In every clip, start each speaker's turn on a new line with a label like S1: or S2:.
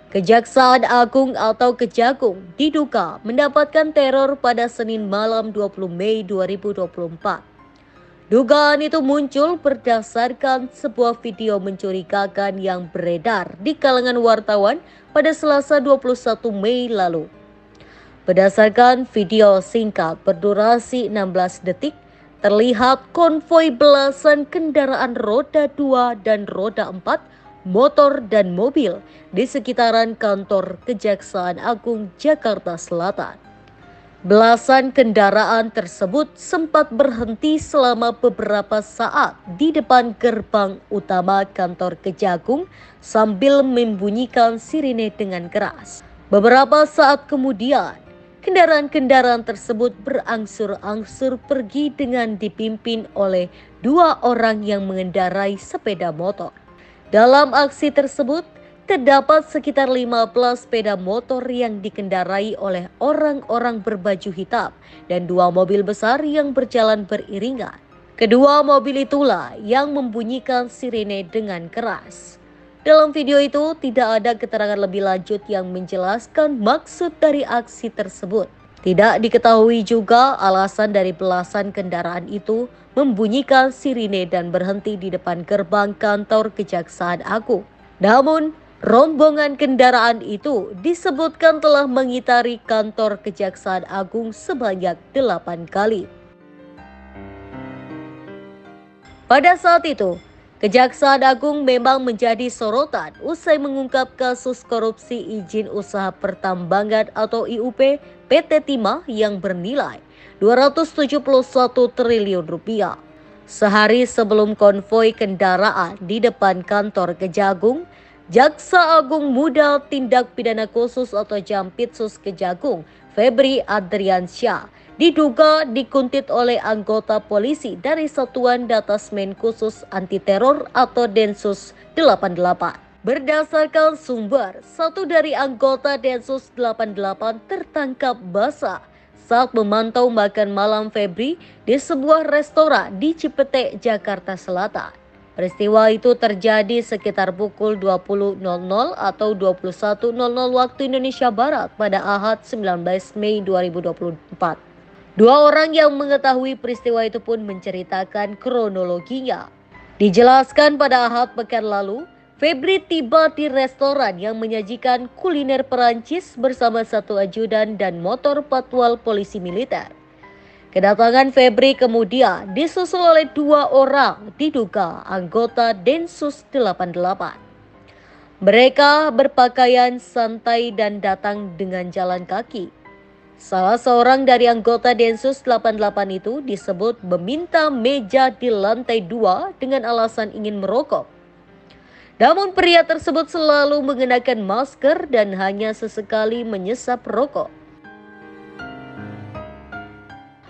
S1: Kejaksaan Agung atau Kejagung diduga mendapatkan teror pada Senin malam 20 Mei 2024. Dugaan itu muncul berdasarkan sebuah video mencurigakan yang beredar di kalangan wartawan pada Selasa 21 Mei lalu. Berdasarkan video singkat berdurasi 16 detik, terlihat konvoi belasan kendaraan roda 2 dan roda 4, motor dan mobil di sekitaran kantor Kejaksaan Agung Jakarta Selatan. Belasan kendaraan tersebut sempat berhenti selama beberapa saat di depan gerbang utama kantor Kejagung sambil membunyikan sirine dengan keras. Beberapa saat kemudian, kendaraan-kendaraan tersebut berangsur-angsur pergi dengan dipimpin oleh dua orang yang mengendarai sepeda motor. Dalam aksi tersebut, terdapat sekitar 15 sepeda motor yang dikendarai oleh orang-orang berbaju hitam dan dua mobil besar yang berjalan beriringan. Kedua mobil itulah yang membunyikan sirene dengan keras. Dalam video itu tidak ada keterangan lebih lanjut yang menjelaskan maksud dari aksi tersebut. Tidak diketahui juga alasan dari belasan kendaraan itu membunyikan sirine dan berhenti di depan gerbang kantor Kejaksaan Agung. Namun, rombongan kendaraan itu disebutkan telah mengitari kantor Kejaksaan Agung sebanyak 8 kali. Pada saat itu, Kejaksaan Agung memang menjadi sorotan usai mengungkap kasus korupsi izin usaha pertambangan atau IUP PT Timah yang bernilai 271 triliun rupiah. Sehari sebelum konvoi kendaraan di depan kantor Kejagung, Jaksa Agung Muda Tindak Pidana Khusus atau Jampitsus Kejagung, Febri Adriansyah, diduga dikuntit oleh anggota polisi dari Satuan Datasmen Khusus Anti Teror atau Densus 88. Berdasarkan sumber, satu dari anggota Densus 88 tertangkap basah saat memantau makan malam Febri di sebuah restoran di Cipete, Jakarta Selatan. Peristiwa itu terjadi sekitar pukul 20.00 atau 21.00 waktu Indonesia Barat pada Ahad 19 Mei 2024. Dua orang yang mengetahui peristiwa itu pun menceritakan kronologinya. Dijelaskan pada Ahad pekan lalu, Febri tiba di restoran yang menyajikan kuliner Perancis bersama satu ajudan dan motor patwal polisi militer. Kedatangan Febri kemudian disusul oleh dua orang diduga anggota Densus 88. Mereka berpakaian santai dan datang dengan jalan kaki. Salah seorang dari anggota Densus 88 itu disebut meminta meja di lantai 2 dengan alasan ingin merokok. Namun pria tersebut selalu mengenakan masker dan hanya sesekali menyesap rokok.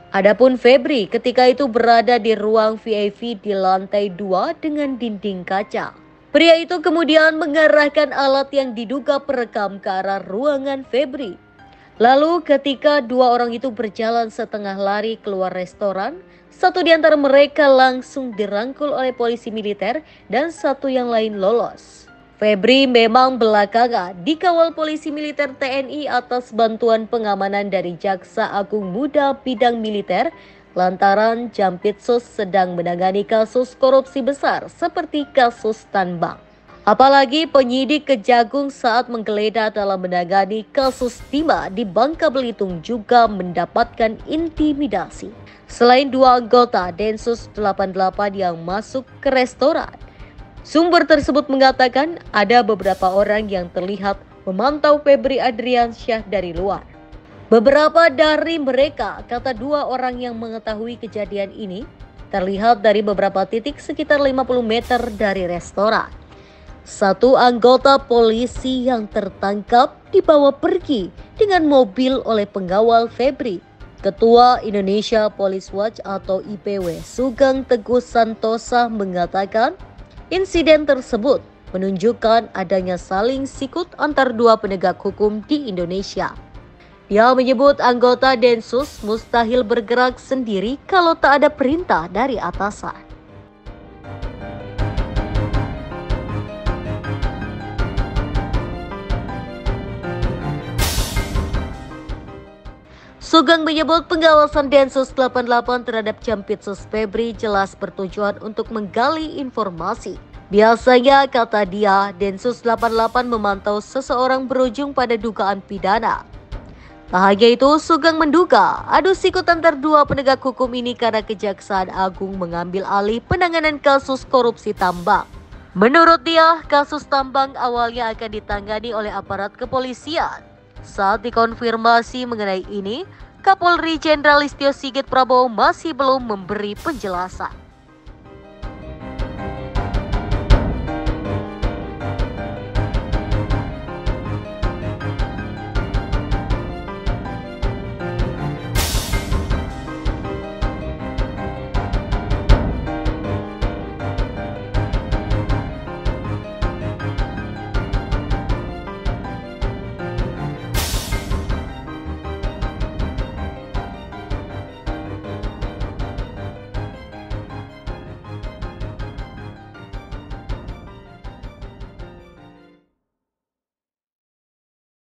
S1: Adapun Febri ketika itu berada di ruang VIP di lantai 2 dengan dinding kaca. Pria itu kemudian mengarahkan alat yang diduga perekam ke arah ruangan Febri. Lalu ketika dua orang itu berjalan setengah lari keluar restoran, satu di antara mereka langsung dirangkul oleh polisi militer dan satu yang lain lolos. Febri memang belakangan dikawal polisi militer TNI atas bantuan pengamanan dari Jaksa Agung Muda bidang militer lantaran Jampitsus sedang menangani kasus korupsi besar seperti kasus tambang. Apalagi penyidik Kejagung saat menggeledah dalam menangani kasus Timah di Bangka Belitung juga mendapatkan intimidasi. Selain dua anggota Densus 88 yang masuk ke restoran, sumber tersebut mengatakan ada beberapa orang yang terlihat memantau Febri Adriansyah dari luar. Beberapa dari mereka, kata dua orang yang mengetahui kejadian ini, terlihat dari beberapa titik sekitar 50 meter dari restoran. Satu anggota polisi yang tertangkap dibawa pergi dengan mobil oleh pengawal Febri. Ketua Indonesia Police Watch atau IPW Sugeng Teguh Santosa mengatakan, insiden tersebut menunjukkan adanya saling sikut antar dua penegak hukum di Indonesia. Dia menyebut anggota Densus mustahil bergerak sendiri kalau tak ada perintah dari atasan. Sugeng menyebut pengawasan Densus 88 terhadap Jampitsus Febri jelas bertujuan untuk menggali informasi. Biasanya, kata dia, Densus 88 memantau seseorang berujung pada dugaan pidana. Tak hanya itu, Sugeng menduga adu sikut antar dua penegak hukum ini karena Kejaksaan Agung mengambil alih penanganan kasus korupsi tambang. Menurut dia, kasus tambang awalnya akan ditangani oleh aparat kepolisian. Saat dikonfirmasi mengenai ini, Kapolri Jenderal Listio Sigit Prabowo masih belum memberi penjelasan.